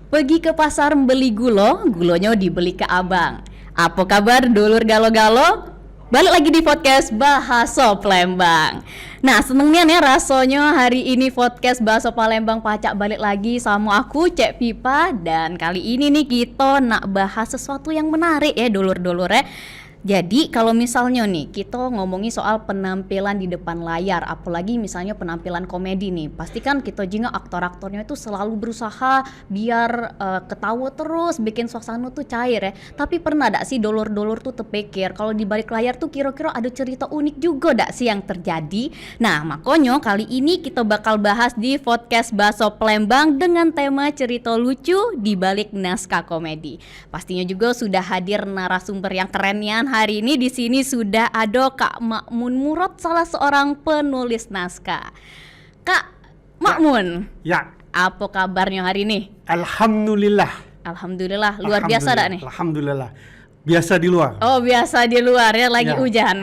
Pergi ke pasar membeli gulonya dibeli ke abang. Apa kabar dulur galo-galo? Balik lagi di podcast Bahaso Palembang. Nah, senengnya nih rasanya hari ini podcast Bahaso Palembang pacak balik lagi sama aku Cek Pipa. Dan kali ini nih kita nak bahas sesuatu yang menarik ya dulur-dulur ya. Jadi kalau misalnya nih kita ngomongin soal penampilan di depan layar, apalagi misalnya penampilan komedi nih, pasti kan kita juga aktor-aktornya itu selalu berusaha biar ketawa terus, bikin suasana tuh cair ya. Tapi pernah dak sih dulur-dulur tuh terpikir kalau di balik layar tuh kira-kira ada cerita unik juga dak sih yang terjadi? Nah makanya kali ini kita bakal bahas di podcast Bahaso Palembang dengan tema cerita lucu di balik naskah komedi. Pastinya juga sudah hadir narasumber yang kerennya. Hari ini di sini sudah ada Kak Makmun Murad, salah seorang penulis naskah. Kak Makmun, Ya. apa kabarnya hari ini? Alhamdulillah. Alhamdulillah, luar biasa dak nih? Alhamdulillah. Biasa di luar. Oh biasa di luar ya, lagi Ya. hujan.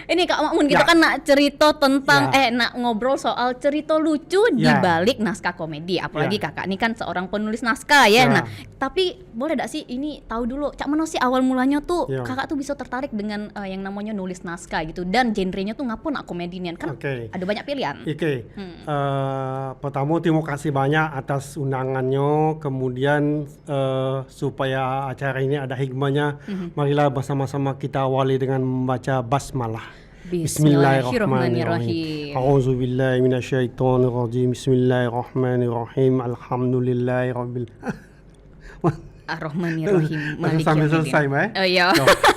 Ini Kak Makmun, kita Ya. kan nak cerita tentang Ya. nak ngobrol soal cerita lucu di Ya. balik naskah komedi. Apalagi Ya. kakak ini kan seorang penulis naskah ya. Ya. Nah, tapi boleh gak sih ini tahu dulu cak mana sih awal mulanya tuh Ya. kakak tuh bisa tertarik dengan yang namanya nulis naskah gitu, dan genrenya tuh ngapa nak komedian kan? Oke. Ada banyak pilihan. Oke. Pertama terima kasih banyak atas undangannya. Kemudian supaya acara ini ada hikmahnya, marilah bersama-sama kita awali dengan membaca basmalah. Bismillahirrahmanirrahim. A'udzubillahi minasyaitonirrajim. Bismillahirrahmanirrahim. Alhamdulillahirabbil Ar-Rahmanirrahim. Malik sampai Yaumiddin. selesai, Mai. Oh iya.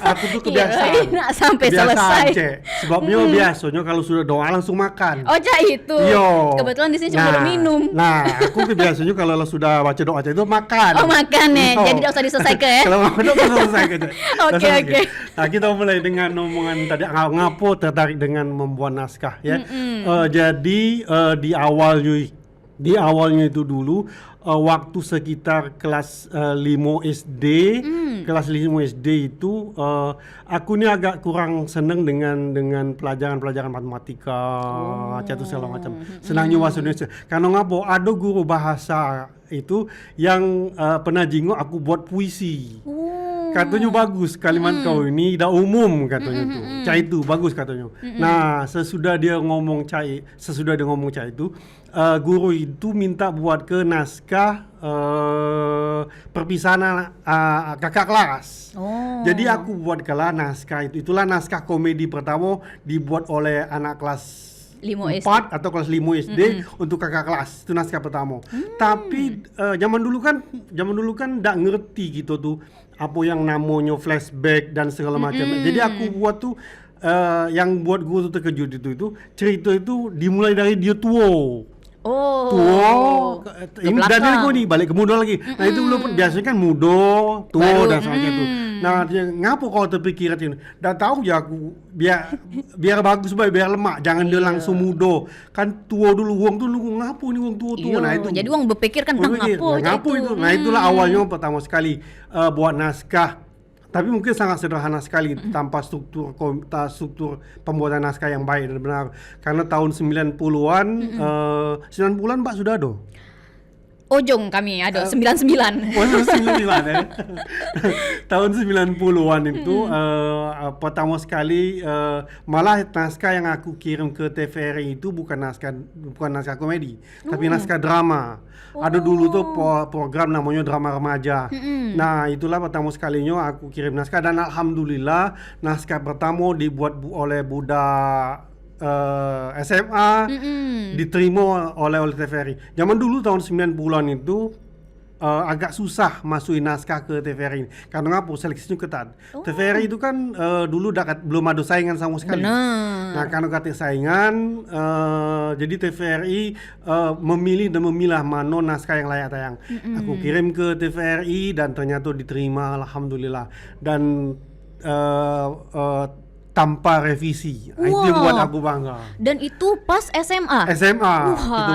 Aku tuh kebiasaan. Iya, nak sampai selesai. Cek. Sebabnya biasanya kalau sudah doa langsung makan. Oh cak itu. Yo. Kebetulan di sini cuma ada minum. Nah, aku biasanya kalau sudah baca doa itu makan. Oh makan ya. Yo. Jadi tidak usah diselesaikan ya. Kalau mau doa selesai aja. Oke, oke. Nah, kita mulai dengan omongan tadi ngapo tertarik dengan membuat naskah ya. Jadi di awalnya itu dulu waktu sekitar kelas 5 SD, kelas 5 SD itu aku ni agak kurang senang dengan pelajaran matematika, catur segala macam. Senangnya bahasa Indonesia. Karena ngapo ada guru bahasa itu yang pernah jingok aku buat puisi. Katanya bagus kalimat kau ini dah umum katanya tuh. Cai itu bagus katanya. Nah, sesudah dia ngomong cai itu guru itu minta buat ke naskah perpisahan kakak kelas. Jadi aku buat kala naskah itu. Itulah naskah komedi pertama dibuat oleh anak kelas 5 SD. 4 atau kelas 5 SD untuk kakak kelas. Itu naskah pertama. Tapi zaman dulu kan ndak ngerti gitu tuh apa yang namanya flashback dan segala macam. Jadi aku buat tuh yang buat guru tuh terkejut itu cerita itu dimulai dari dia tua. Ini dan ini gue nih balik ke muda lagi. Nah itu belum biasanya kan muda, tua dan sebagainya itu. Nah dia ngapo kau terpikir itu? Dah tahu ya aku biar bagus biar lemak, jangan dia langsung muda. Kan tua dulu uang tuh lu ngapo nih uang tua. Nah itu. Jadi uang berpikir kan ngapo itu. Nah itulah awalnya pertama sekali buat naskah. Tapi mungkin sangat sederhana sekali tanpa struktur pembuatan naskah yang baik dan benar. Karena tahun 90-an 90-an Mbak sudah ada. Ojong kami ada 99. Tahun 99 ya. Tahun 90-an itu pertama sekali malah naskah yang aku kirim ke TVRI itu bukan naskah komedi, tapi naskah drama. Ada dulu tuh program namanya drama remaja. Nah, itulah pertama sekalinya aku kirim naskah dan alhamdulillah naskah pertama dibuat oleh budak SMA diterima oleh TVRI. Zaman dulu tahun 90-an itu agak susah masukin naskah ke TVRI karena ngapa seleksinya ketat. TVRI itu kan dulu belum ada saingan sama sekali. Nah karena kata saingan jadi TVRI memilih dan memilah mana naskah yang layak tayang. Aku kirim ke TVRI dan ternyata diterima alhamdulillah dan tanpa revisi. Itu yang buat aku bangga. Dan itu pas SMA? Itu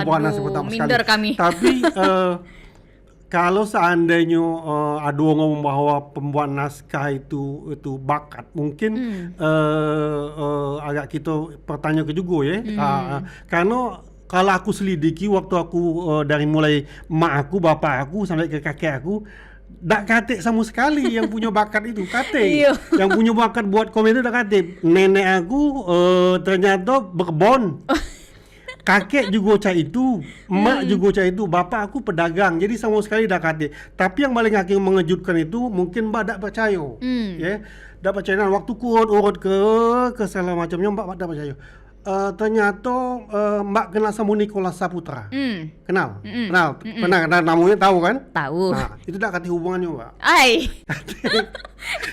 buat naskah pertama sekali. Minder kami. Tapi kalau seandainya ada ngomong bahwa pembuat naskah itu bakat, mungkin agak kita pertanyaan ke juga ya. Karena kalau aku selidiki waktu aku dari mulai mak aku, bapak aku sampai ke kakek aku, dak kate sama sekali yang punya bakat itu kate. Iya. Yang punya bakat buat komedi dak kate. Nenek aku ternyata berkebun. Kakek juga cak itu, emak juga cak itu, bapak aku pedagang. Jadi sama sekali dak kate. Tapi yang paling aku mengejutkan itu mungkin mbak dak percaya. Ya. Dak percaya. Nah, waktu ku urut ke segala macamnya mbak dak percaya. Ternyata mbak kenal sama Nicholas Saputra. Kenal? Kenal? Pernah namanya tahu kan? Tahu. Nah, itu dak kate hubungannya, Mbak. Ai.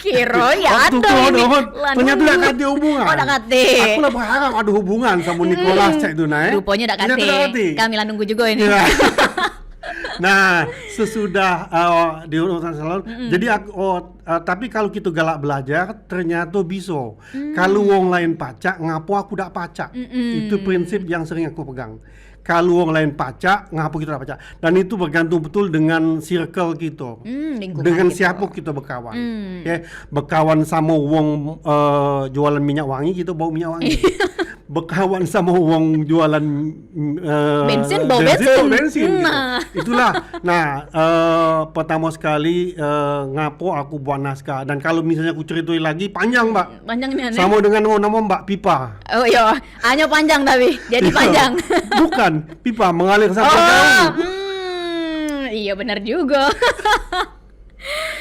Kiro ya Waktu ada ku ini. urut, Lah, ternyata nunggu. dak kate hubungan. Oh, dak kate. Aku lah berharap ada hubungan sama Nicholas cek itu nah. Rupanya dak Ternyata dak kate. Kami lah nunggu juga ini. Iya. Nah, sesudah di urusan salon, jadi aku, tapi kalau kita galak belajar, ternyata bisa. Kalau wong lain pacak, ngapo aku dak pacak. Itu prinsip yang sering aku pegang. Kalau wong lain pacak, ngapo kita dak pacak. Dan itu bergantung betul dengan circle kita. Lingkungan Dengan gitu. siapa kita berkawan. Ya, berkawan sama wong jualan minyak wangi, kita bau minyak wangi. Berkawan sama wong jualan Bensin, bau bensin. gitu. Nah. Itulah. Nah, pertama sekali ngapo aku buat naskah, dan kalau misalnya aku ceritain lagi panjang, Mbak. Panjang nih aneh. Sama dengan nama Mbak Pipa. Oh iya, hanya panjang tapi jadi panjang. Bukan, Pipa mengalir sampai Oh, jauh. iya benar juga.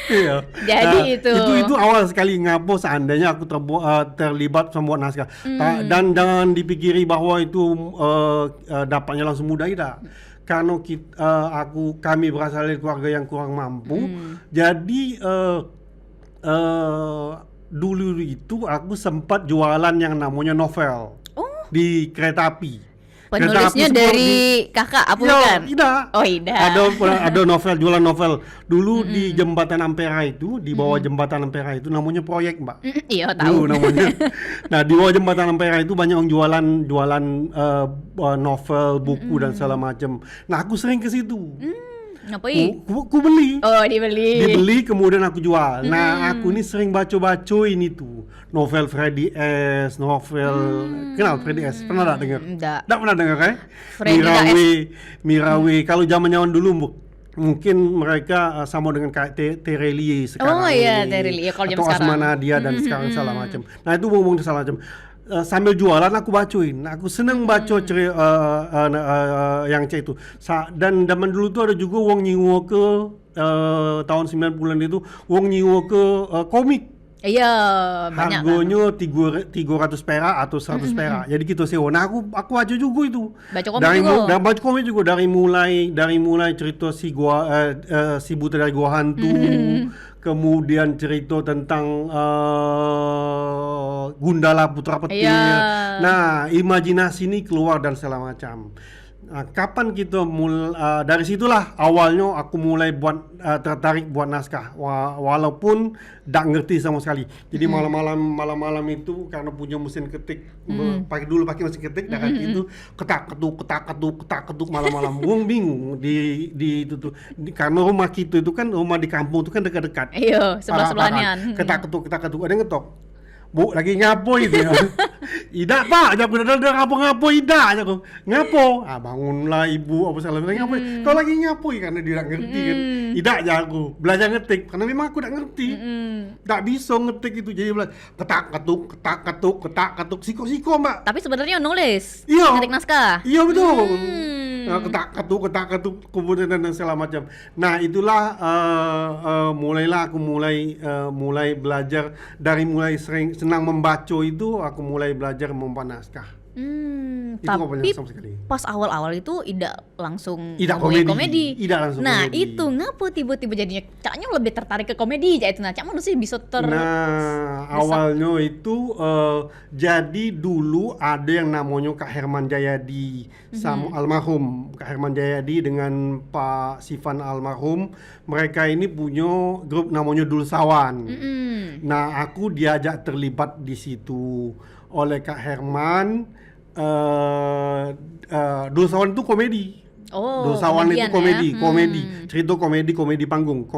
Iya. Jadi itu awal sekali ngapo seandainya aku terlibat membuat naskah. Dan jangan dipikiri bahwa itu dapatnya langsung mudah, tidak. Karena kami berasal dari keluarga yang kurang mampu, jadi dulu itu aku sempat jualan yang namanya novel di kereta api. Penulisnya dari kakak apa bukan? Ida. Oh, Ida. Ada novel, jualan novel. Dulu di Jembatan Ampera itu, di bawah Jembatan Ampera itu namanya proyek, Mbak. Iya, Dulu tahu. namanya. Nah, di bawah Jembatan Ampera itu banyak yang jualan novel, buku dan segala macam. Nah, aku sering ke situ. Ngapain? Ku beli. Oh, dibeli. Kemudian aku jual. Nah, aku ini sering baca-bacain itu. Novel Freddy S, novel kenal Freddy S? Pernah tak dengar? Enggak. Tak pernah dengar kan? Freddy Mirawe. Kalau zaman-zaman dulu mungkin mereka sama dengan kayak Terelie sekarang. Oh iya, ini. Terelie kalau zaman Atau sekarang. Asma Nadia dan sekarang segala macam. Nah, itu ngomong segala macam. Sambil jualan aku bacain. Aku seneng baca yang cek itu. Dan zaman dulu tuh ada juga wong nyiwa ke tahun 90-an itu wong nyiwa ke komik. Iya, banyak kan. Harganya 300 perak atau 100 perak. Jadi kita sewa. Nah, aku baca juga itu. Baca komik juga? Dan baca komik juga dari mulai cerita si buta dari gua hantu. Kemudian cerita tentang Gundala Putra Petir. Iya. Nah, imajinasi ini keluar dan segala macam. Nah, kapan kita dari situlah awalnya aku mulai tertarik buat naskah, walaupun tak ngerti sama sekali. Jadi malam-malam itu karena punya mesin ketik, pakai mesin ketik, dan itu ketak ketuk malam-malam. Wong bingung di itu tuh. Karena rumah kita itu kan rumah di kampung itu kan dekat-dekat. Iya, sebelah-sebelahan. Ketak ketuk ada yang ngetok. Bu, lagi ngapo itu ya? Ida, Pak, aku udah ngapo Ida aja aku. Ngapo? Bangunlah ibu, apa salah ngapo? Kau lagi ngapo karena dia tak ngerti kan. Ida aja aku belajar ngetik karena memang aku tak ngerti. Tak bisa ngetik itu, jadi belajar ketak ketuk, siko Mbak. Tapi sebenarnya nulis. Iya. Ngetik naskah. Iya betul. Ketak ketuk kemudian dan segala macam. Nah, itulah mulailah aku mulai belajar dari mulai senang membaca itu aku mulai belajar membuat naskah. Itu Tapi sama sekali. pas awal-awal itu tidak langsung Tidak ngomongin komedi. Tidak langsung nah komedi. itu ngapa tiba-tiba jadinya caknya lebih tertarik ke komedi aja itu. Nah cak mana sih bisa Awalnya itu jadi dulu ada yang namanya Kak Herman Jayadi sama almarhum Kak Herman Jayadi dengan Pak Sifan almarhum. Mereka ini punya grup namanya Dulsawan. Nah, aku diajak terlibat di situ oleh Kak Herman. Dulsawan itu komedi. Oh, Dulsawan itu komedian ya? komedi, cerita komedi panggung.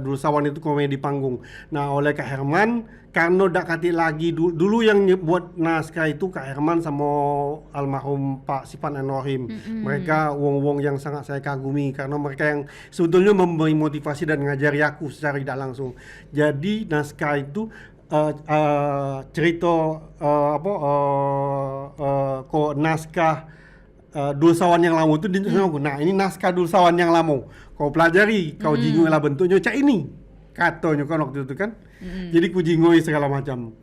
Dulsawan itu komedi panggung. Nah, oleh Kak Herman, karena dak kati lagi dulu yang buat naskah itu Kak Herman sama almarhum Pak Sipan Anorim. Mereka wong-wong yang sangat saya kagumi karena mereka yang sebetulnya memberi motivasi dan ngajari aku secara tidak langsung. Jadi naskah itu cerita naskah Dulsawan yang lama itu aku. Nah, ini naskah Dulsawan yang lama. Kau pelajari, kau jingui lah bentuknya cak ini. Katanya kan waktu itu kan. Jadi ku jingui segala macam.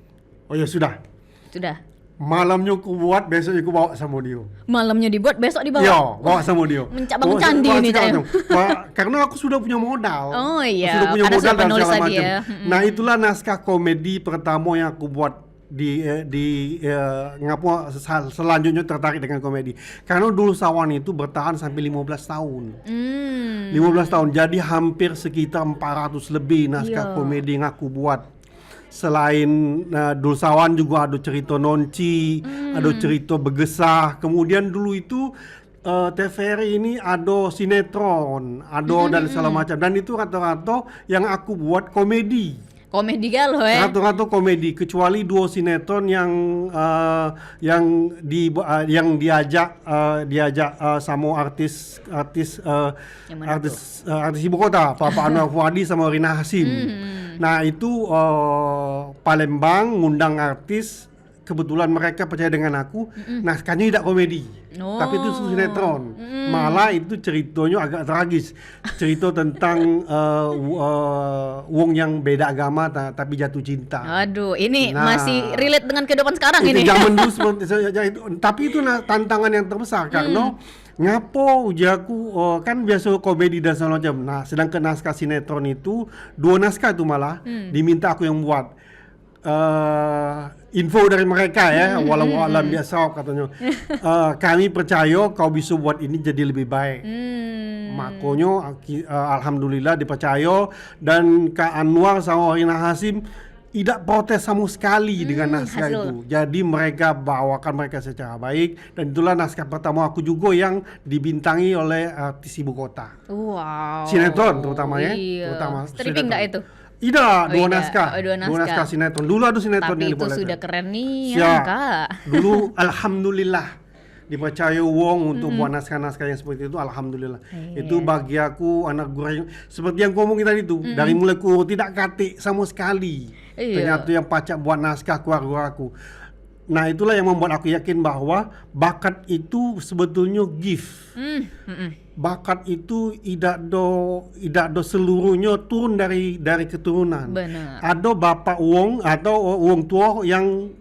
Oh ya sudah. Sudah. Malamnya ku buat, besoknya ku bawa sama dia. Malamnya dibuat, besok dibawa. Yo, bawa sama dia. Mencabang candi ini Cak. Karena aku sudah punya modal. Oh iya, sudah punya karena modal sudah dan penulis segala lagi macam. ya. Nah, itulah naskah komedi pertama yang aku buat ngapa selanjutnya tertarik dengan komedi. Karena Dulsawan itu bertahan sampai 15 tahun. 15 tahun. Jadi hampir sekitar 400 lebih naskah komedi yang aku buat. Selain Dulsawan juga ada cerita Nonci, ada cerita Begesah. Kemudian dulu itu TVRI ini ada sinetron, ada dan segala macam. Dan itu rata-rata yang aku buat komedi. Komedi galau ya. Rata-rata komedi, kecuali dua sinetron yang diajak sama artis ibu kota, Pak Anwar Fuadi sama Rina Hasyim. Nah, itu Palembang ngundang artis, kebetulan mereka percaya dengan aku. Naskahnya tidak komedi, tapi itu sinetron. Malah itu ceritanya agak tragis. Cerita tentang wong yang beda agama tapi jatuh cinta. Aduh, ini masih relate dengan kehidupan sekarang ini. Zaman dulu seperti itu. Tapi itu tantangan yang terbesar karena ngapo ujaku kan biasa komedi dan segala macam. Nah, sedangkan naskah sinetron itu 2 naskah itu malah diminta aku yang buat. Info dari mereka ya, walau alam biasa katanya. Kami percaya kau bisa buat ini jadi lebih baik. Makanya alhamdulillah dipercaya, dan Kak Anwar sama Rina Hasyim tidak protes sama sekali dengan naskah itu. Jadi mereka bawakan mereka secara baik, dan itulah naskah pertama aku juga yang dibintangi oleh artis ibu kota. Wow. Sinetron terutama ya. Iya. Terutama Stripping enggak itu? Tidak, dua naskah. Dua naskah Sinetron. Dulu ada sinetron tapi yang itu dibolehkan. sudah keren nih Ya, Kak. dulu alhamdulillah dipercaya wong untuk buat naskah-naskah yang seperti itu, alhamdulillah. Itu bagi aku anak goreng seperti yang ngomong tadi itu, dari mulai ku tidak katik sama sekali. Ternyata yang pacak buat naskah keluarga aku. Nah, itulah yang membuat aku yakin bahwa bakat itu sebetulnya gift. Bakat itu tidak do seluruhnya turun dari keturunan. Benar. Ada bapak wong atau wong tua yang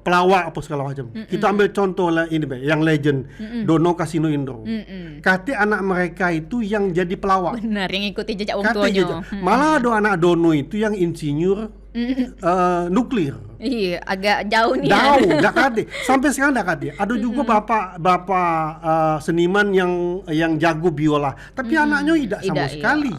pelawak apa segala macam. Kita ambil contoh lah ini yang legend, Dono Kasino Indro. Kati anak mereka itu yang jadi pelawak. Benar, yang ikuti jejak wong Kati tuanya. malah ada anak Dono itu yang insinyur nuklir. Iya, agak jauh nih. Jauh, dak ada. Sampai sekarang dak ada. Ada juga bapak seniman yang jago biola, tapi anaknya tidak sama sekali.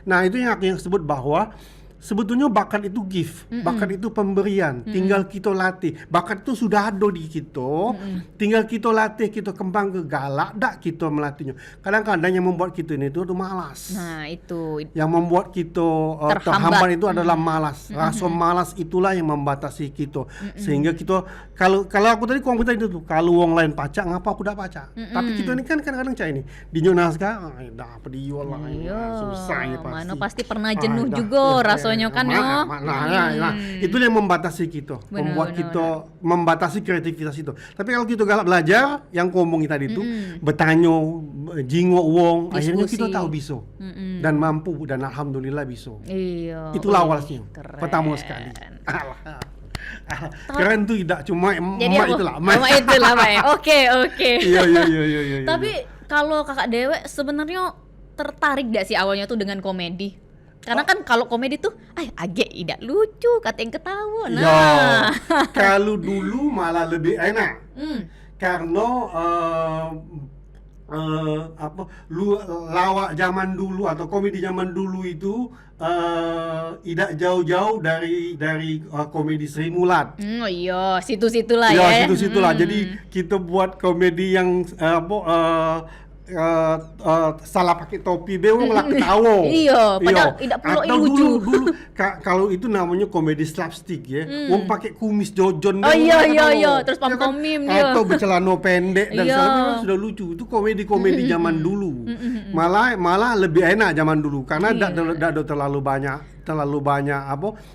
Nah, itu yang aku sebut bahwa sebetulnya bakat itu gift, bakat itu pemberian, tinggal kita latih. Bakat itu sudah ada di kita, tinggal kita latih, kita kembang ke galak, dak kita melatihnya. Kadang-kadang yang membuat kita ini itu malas. Nah, itu. Yang membuat kita terhambat itu adalah malas. Rasa malas itulah yang membatasi kita. Sehingga kita, kalau aku tadi ngomong tadi itu, kalau wong lain pacak, ngapa aku dak pacak? Tapi kita ini kan kadang-kadang cak ini, di naskah, dah apa dijual lah, susah ya pasti. Mana pasti pernah jenuh juga rasanya kan ya. Nah, itu yang membatasi kita, membuat kita membatasi kreativitas itu. Tapi kalau kita galak belajar, yang ngomongin tadi itu, bertanya, jingok wong, akhirnya kita tahu bisa dan mampu, dan alhamdulillah bisa. Iya. Itulah awalnya, pertama sekali. Keren tuh, tidak cuma emak itulah. Emak itulah, Pak. Oke. Iya. Tapi kalau Kakak Dewe sebenarnya tertarik gak sih awalnya tuh dengan komedi? Karena kan kalau komedi tuh, agak tidak lucu, kata yang ketawa. Nah, kalau dulu malah lebih enak, karena lawak zaman dulu atau komedi zaman dulu itu tidak jauh-jauh dari komedi Sri Mulat. Oh iya, situ-situlah ya. Ya, situ-situlah. Jadi kita buat komedi yang salah pakai topi bewong lah ketawa. Iya, padahal tidak perlu Atau lucu. dulu kalau itu namanya komedi slapstick ya. Wong pakai kumis jojon. Oh bewong iya, lah iya, ketawa. iya. Terus Ya kan? pam-pamim dia. Atau bercelana pendek dan Iya. sebagainya sudah lucu. Itu komedi zaman dulu. Malah lebih enak zaman dulu karena tidak ada terlalu banyak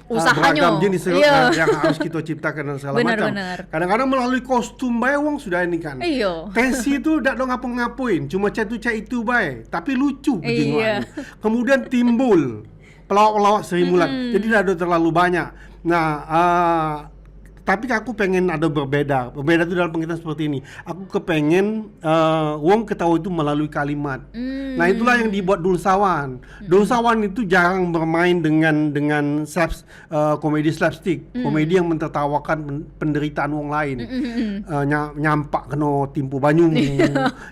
Usahanya. beragam jenis Iya. yang harus kita ciptakan dan segala Benar, macam. benar. Kadang-kadang melalui kostum bae wong sudah ini kan. Iya. Tensi itu tidak ada ngapa-ngapain, cuma chat itu bae, tapi lucu Iya. kejenguan. Kemudian timbul pelawak-pelawak Sri Mulat. Jadi tidak ada terlalu banyak. Nah, tapi aku pengen ada berbeda. Berbeda itu dalam pengertian seperti ini. Aku kepengen wong ketawa itu melalui kalimat. Nah, itulah yang dibuat Dulsawan. Dulsawan itu jarang bermain dengan komedi slapstick, komedi yang mentertawakan penderitaan wong lain. Nyampak kena timpu banyu,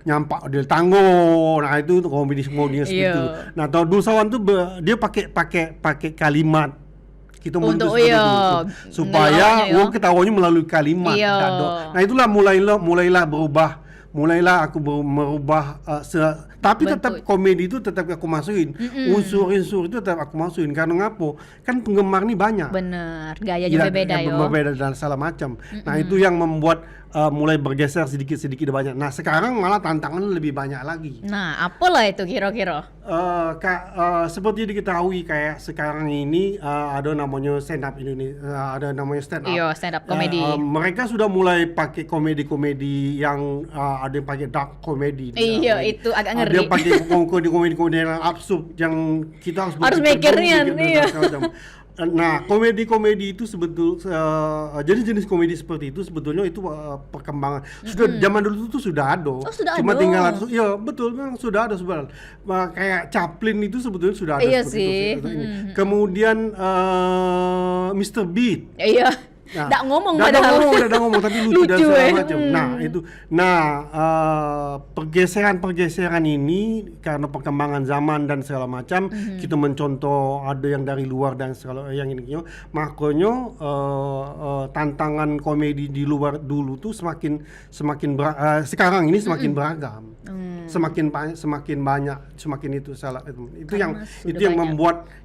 nyampak del tanggo. Nah, itu komedi seperti itu. Nah, kalau Dulsawan tuh dia pakai kalimat. Kita Untuk supaya ngelawaknya, wong ketawanya melalui kalimat. Iya. Nah, itulah mulailah berubah. Mulailah aku merubah tapi tetap komedi itu tetap aku masukin. Unsur-unsur itu tetap aku masukin karena ngapo? Kan penggemar nih banyak. Bener, gaya juga beda yo. Berbeda dan segala macam. Nah, itu yang membuat mulai bergeser sedikit banyak. Nah, sekarang malah tantangan lebih banyak lagi. Nah, apalah itu kira-kira? Seperti diketahui kayak sekarang ini ada namanya stand up ada namanya stand up. Iya, stand up comedy. Mereka sudah mulai pakai komedi-komedi yang ada yang pakai dark comedy. Iya, itu agak ngeri. Dia pakai komedi-komedi yang absurd yang kita harus mikirnya, iya. Nah, komedi-komedi itu jadi jenis komedi seperti itu sebetulnya itu perkembangan. Sudah zaman dulu itu sudah ada. Oh, sudah Cuma ada. tinggal iya, betul memang sudah ada sebenarnya. Kayak Chaplin itu sebetulnya sudah ada Iya seperti sih. itu. Kemudian Mr. Beat. Iya. Nah, Nggak ngomong nggak padahal. ngomong tapi lucu dan Lucu, segala macam. Nah, itu. Nah, pergeseran ini karena perkembangan zaman dan segala macam, kita mencontoh ada yang dari luar dan segala yang ini. Makanya tantangan komedi di luar dulu tuh sekarang ini semakin beragam. Semakin banyak, semakin itu salah itu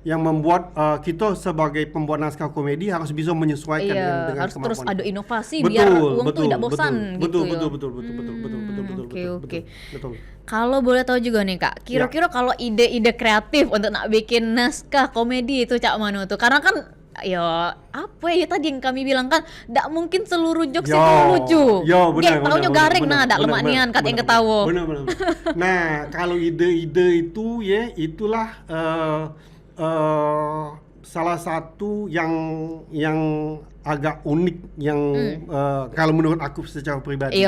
yang membuat kita sebagai pembuat naskah komedi harus bisa menyesuaikan dengan harus terus kemampuan. ada inovasi biar uang tuh tidak bosan gitu. Oke. Kalau boleh tahu juga nih Kak, kira-kira kalau ide-ide kreatif untuk nak bikin naskah komedi itu Cak Manu tuh, karena kan apa ya tadi yang kami bilang kan tidak mungkin seluruh jokes itu lucu. Benar, taunya garing ada lemak nian kat yang ketawa. Benar. Nah, kalau ide-ide itu itulah salah satu yang agak unik yang kalau menurut aku secara pribadi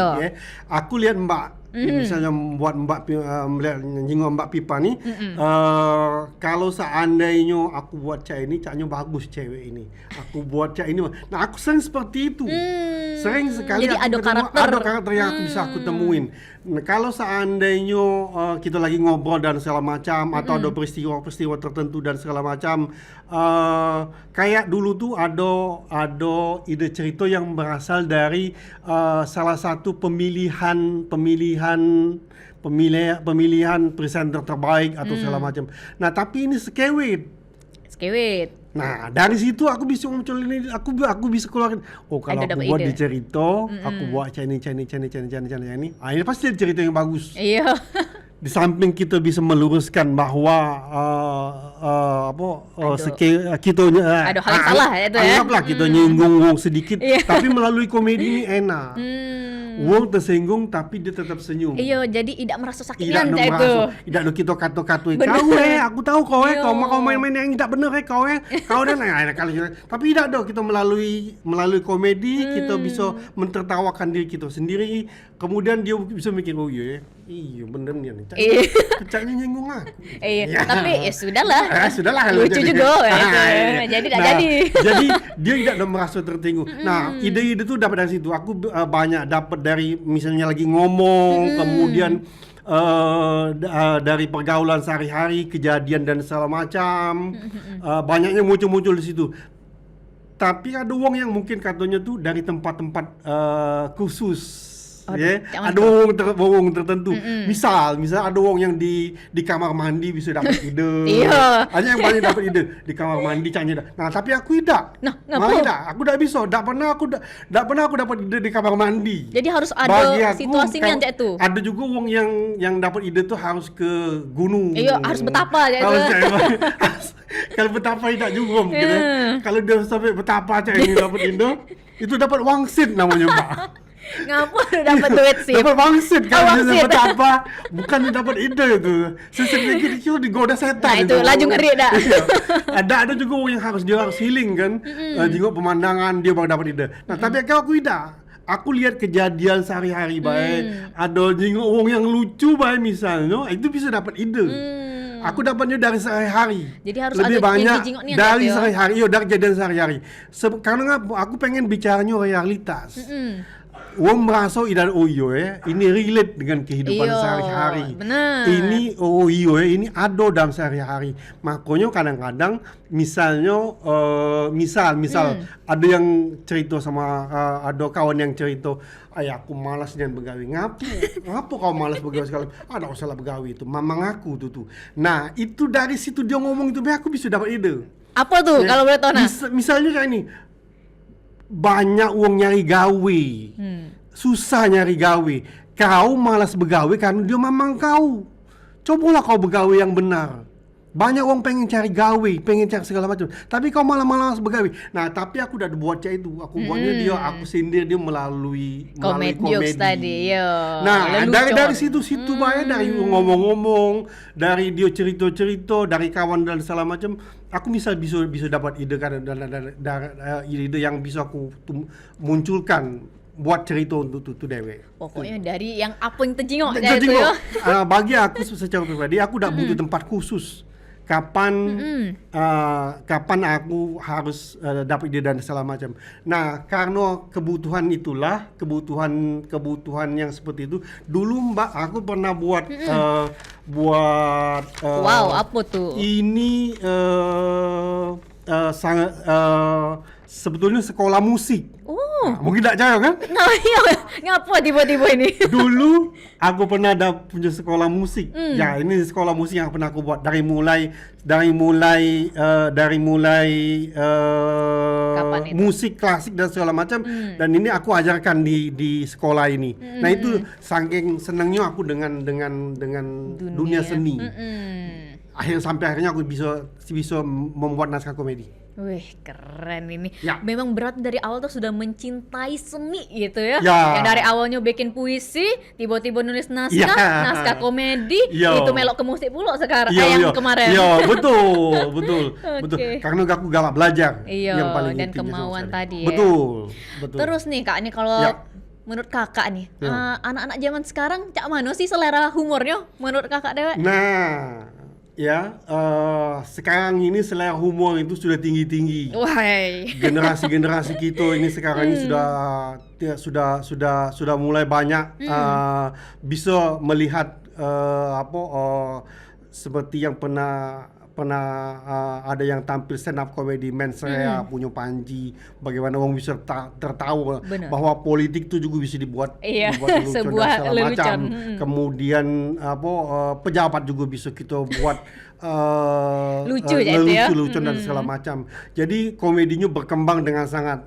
aku lihat Mbak misalnya melihat nyinggung Mbak Pipa nih kalau seandainya aku buat caknya bagus cewek ini, aku buat cak ini, nah aku sering seperti itu, sering sekali jadi ada karakter yang aku temuin. Nah, kalau seandainya kita lagi ngobrol dan segala macam atau ada peristiwa tertentu dan segala macam, kayak dulu tuh ada ide cerita yang berasal dari salah satu pemilihan presenter terbaik atau segala macam. Nah, tapi ini skewit. Nah, dari situ aku bisa muncul ini, aku bisa keluarin. Oh, kalau aku buat di cerita, aku buat ini. Ini pasti jadi cerita yang bagus. Iya. Di samping kita bisa meluruskan bahwa kita ada hal yang salah itu ya. Anggaplah kita nyinggung sedikit, tapi melalui komedi ini enak. Wong tersinggung tapi dia tetap senyum. Iya, jadi tidak merasa sakitan itu. Tidak ada kita kata-kata kau aku tahu kau kau main-main yang tidak benar kau dan tapi tidak ada kita melalui komedi kita bisa mentertawakan diri kita sendiri. Kemudian dia bisa mikir Iya bener nih. Iya. Caknya nyenggung aku. Iya, tapi ya sudahlah. Sudahlah kalau Lucu jadi. juga gitu. Iya. Jadi tidak Nah, jadi. Jadi dia tidak merasa tertinggung. Nah, ide-ide tuh dapat dari situ. Aku banyak dapat dari misalnya lagi ngomong, kemudian dari pergaulan sehari-hari, kejadian dan segala macam. Banyaknya muncul-muncul di situ. Tapi ada uang yang mungkin katanya tuh dari tempat-tempat khusus. Ya, ada wong tertentu. Misal ada wong yang di kamar mandi bisa dapat ide. Iya. Hanya yang paling dapat ide di kamar mandi caknya dah. Nah, tapi aku tidak. Nah, ngapa? Tidak, aku tidak bisa. Tak pernah aku dapat ide di kamar mandi. Jadi harus Bagi ada aku, situasinya cak itu. Ada juga wong yang dapat ide tuh harus ke gunung. Iya, harus betapa cak itu. Kalau betapa tidak juga mungkin. Kalau dia sampai betapa cak ini dapat ide, itu dapat wangsit namanya, Pak. Ngapa udah dapat duit sih? Dapat wangsit kan, wangsit. dapat apa? Bukan dapat ide itu. Sesekali gitu digoda setan. Nah, itu laju ngeri dah. Ada juga orang yang dia harus healing kan, jenguk pemandangan dia baru dapat ide. Nah, tapi aku tidak. Aku lihat kejadian sehari-hari baik, ada jenguk orang yang lucu baik misalnya, itu bisa dapat ide. Aku dapatnya dari sehari-hari. Jadi harus lebih ada banyak yang dijenguknya, dari Tio. sehari-hari, dari kejadian sehari-hari. Karena aku pengen bicaranya realitas. Wong merasa idan ini relate dengan kehidupan Iyo, sehari-hari. benar. Ini ini ada dalam sehari-hari. Makanya kadang-kadang misalnya misal ada yang cerita sama ada kawan yang cerita, "Ayah aku malas dengan begawi." Ngapa kau malas begawi sekali? Ada usah begawi itu. Mamang aku tuh. Nah, itu dari situ dia ngomong itu, aku bisa dapat ide. Apa tuh Ya, kalau boleh tahu nah? Misalnya kayak ini. Banyak uang nyari gawe, susah nyari gawe. Kau malas begawe karena dia mamang kau. Cobalah kau begawe yang benar. Banyak orang pengen cari gawe, pengen cari segala macam. Tapi kau malah malas begawe. Nah, tapi aku udah buat itu. Aku buatnya aku sindir dia melalui komedi tadi. Yo. Nah, dari situ banyak, dari ngomong-ngomong, dari dia cerita-cerita, dari kawan dan segala macam. Aku bisa dapat ide kan, ide yang bisa aku munculkan buat cerita untuk dewe. Pokoknya dari yang apa yang terjengok kayak itu ya. Bagi aku secara pribadi, aku udah butuh tempat khusus. Kapan aku harus dapat ide dan segala macam. Nah, karena kebutuhan itulah, kebutuhan yang seperti itu. Dulu Mbak, aku pernah buat wow, apa tuh? Ini sangat sebetulnya sekolah musik. Nah, mungkin tak jauh kan? Ngapa tiba-tiba ini? Dulu aku pernah ada punya sekolah musik. Ya, ini sekolah musik yang pernah aku buat dari mulai musik klasik dan segala macam. Dan ini aku ajarkan di sekolah ini. Nah, itu saking senangnya aku dengan dunia seni. Akhirnya aku bisa membuat naskah komedi. Wih, keren ini. Ya. Memang berat dari awal tuh sudah mencintai seni gitu ya. Ya. Yang dari awalnya bikin puisi, tiba-tiba nulis naskah komedi, itu melok ke musik pula sekarang. Yang kemarin. Iya, betul. Okay. Karena aku galak belajar. Iya, yang paling dan intinya kemauan sekali. tadi ya. Betul. Terus nih Kak, ini kalau menurut Kakak nih, anak-anak zaman sekarang cak mana sih selera humornya menurut Kakak dewe? Nah, sekarang ini selera humor itu sudah tinggi-tinggi. Wahai. Generasi kita ini sekarang ini sudah mulai banyak bisa melihat seperti yang pernah ada yang tampil stand up comedy Mensrea punya Panji, bagaimana orang bisa tertawa. Bener. Bahwa politik itu juga bisa dibuat lelucon sebuah dan segala macam. Kemudian Pejabat juga bisa kita buat lucu dan segala macam. Jadi komedinya berkembang dengan sangat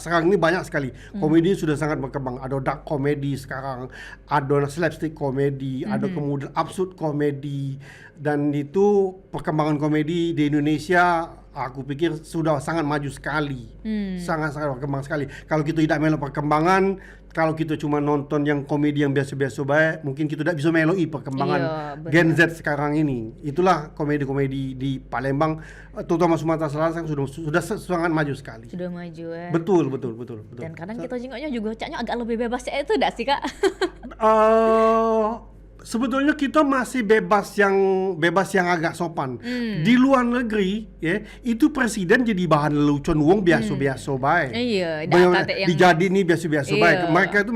sekarang ini banyak sekali. Komedi sudah sangat berkembang. Ada dark comedy sekarang, ada slapstick comedy, ada kemudian absurd comedy, dan itu perkembangan komedi di Indonesia aku pikir sudah sangat maju sekali. Sangat berkembang sekali. Kalau kita tidak melihat perkembangan, kalau kita cuma nonton yang komedi yang biasa-biasa baik, mungkin kita tidak bisa meloi perkembangan Gen Z sekarang ini. Itulah komedi-komedi di Palembang, terutama Sumatera Selatan sudah sangat maju sekali. Sudah maju ya. Betul. Dan kadang kita jengoknya juga caknya agak lebih bebas ya, itu enggak sih Kak? sebetulnya kita masih bebas yang agak sopan. Di luar negeri, ya, itu presiden jadi bahan lelucon wong biasa-biasa baik. Iya, dijadi ini biasa-biasa iya. baik. Mereka itu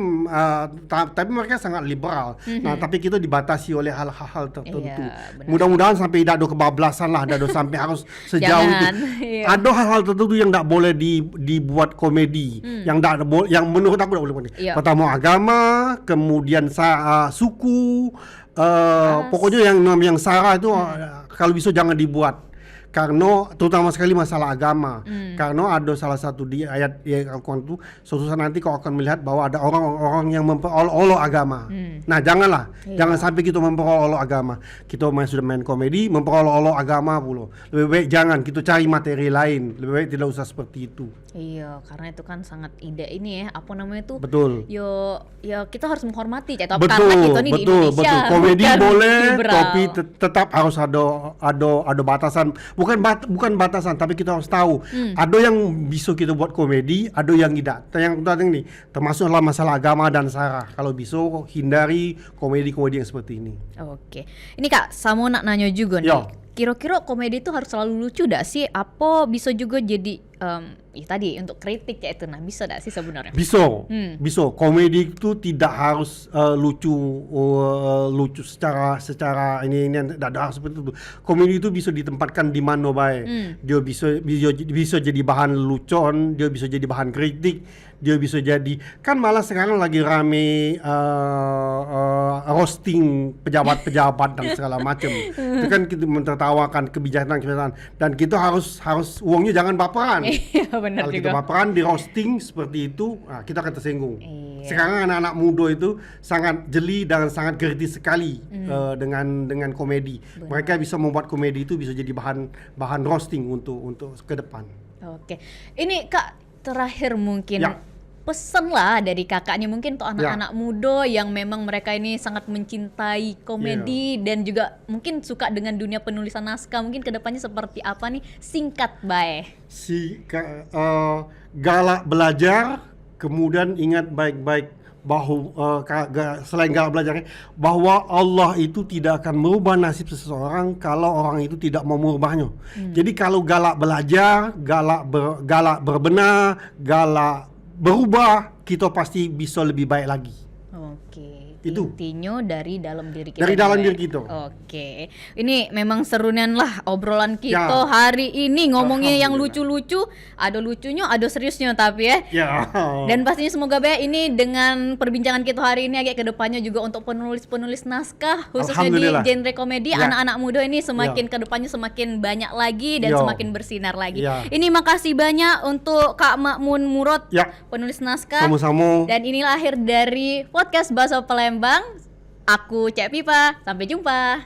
tapi mereka sangat liberal. Nah, tapi kita dibatasi oleh hal-hal tertentu. Iya, Mudah-mudahan sampai tidak ada kebablasan lah, tidak ada sampai harus sejauh itu. Iya. Ada hal-hal tertentu yang tidak boleh dibuat komedi, yang menurut aku tidak boleh komedi. Iya. Pertama agama, kemudian suku, pokoknya yang sara itu kalau bisa jangan dibuat. Karena terutama sekali masalah agama. Karena ada salah satu di ayat yang Al-Quran itu, suatu saat nanti kau akan melihat bahwa ada orang-orang yang memperolok agama. Nah, janganlah. Jangan sampai kita memperolok agama. Kita sudah main komedi, memperolok agama pula. Lebih baik jangan, kita cari materi lain. Lebih baik tidak usah seperti itu. Iya, karena itu kan sangat ide ini ya, apa namanya itu? Betul. Ya kita harus menghormati karena Betul, kita nih di Indonesia. betul. Komedi bukan boleh, liberal. tapi tetap harus ada batasan. Bukan batasan, tapi kita harus tahu. Ada yang bisa kita buat komedi, ada yang tidak. Yang penting nih, termasuklah masalah agama dan sara. Kalau bisa hindari komedi-komedi yang seperti ini. Oke. Ini Kak, saya mau nanya juga nih. Ya. Kira-kira komedi itu harus selalu lucu dak sih? Apa bisa juga jadi tadi untuk kritik ya itu? Nah, bisa dak sih sebenarnya? Bisa. Komedi itu tidak harus lucu secara ini tidak harus seperti itu. Komedi itu bisa ditempatkan di mana baik. Dia bisa jadi bahan lelucon, dia bisa jadi bahan kritik, dia bisa jadi, kan malah sekarang lagi rame roasting pejabat-pejabat dan segala macam. Itu kan kita mentertawakan kebijakan dan kita harus uangnya jangan baperan. Iya, benar Kalau juga. kita baperan di roasting seperti itu, kita akan tersinggung. Iya. Sekarang anak-anak muda itu sangat jeli dan sangat kritis sekali dengan komedi. Mereka bisa membuat komedi itu bisa jadi bahan roasting untuk ke depan. Oke. Ini Kak, terakhir mungkin Ya. pesan lah dari kakaknya mungkin untuk anak-anak muda yang memang mereka ini sangat mencintai komedi dan juga mungkin suka dengan dunia penulisan naskah, mungkin kedepannya seperti apa nih, singkat bae. Galak belajar, kemudian ingat baik-baik bahwa selain galak belajar, bahwa Allah itu tidak akan merubah nasib seseorang kalau orang itu tidak mau merubahnya. Jadi kalau galak belajar, galak berbenah, galak berubah, kita pasti bisa lebih baik lagi. Oke. Itu. Intinya dari dalam diri kita. Dari dalam diri kita. Oke. Ini memang seruan lah obrolan kita hari ini, ngomongnya yang lucu-lucu, ada lucunya, ada seriusnya tapi ya. Ya. Dan pastinya semoga ini dengan perbincangan kita hari ini agak kedepannya juga untuk penulis-penulis naskah khususnya di genre komedi, anak-anak muda ini semakin kedepannya semakin banyak lagi dan semakin bersinar lagi. Ini makasih banyak untuk Kak Makmun Murad, penulis naskah. Sama-sama. Dan inilah akhir dari podcast Bahasa Palembang. Aku Cek Pipa, sampai jumpa.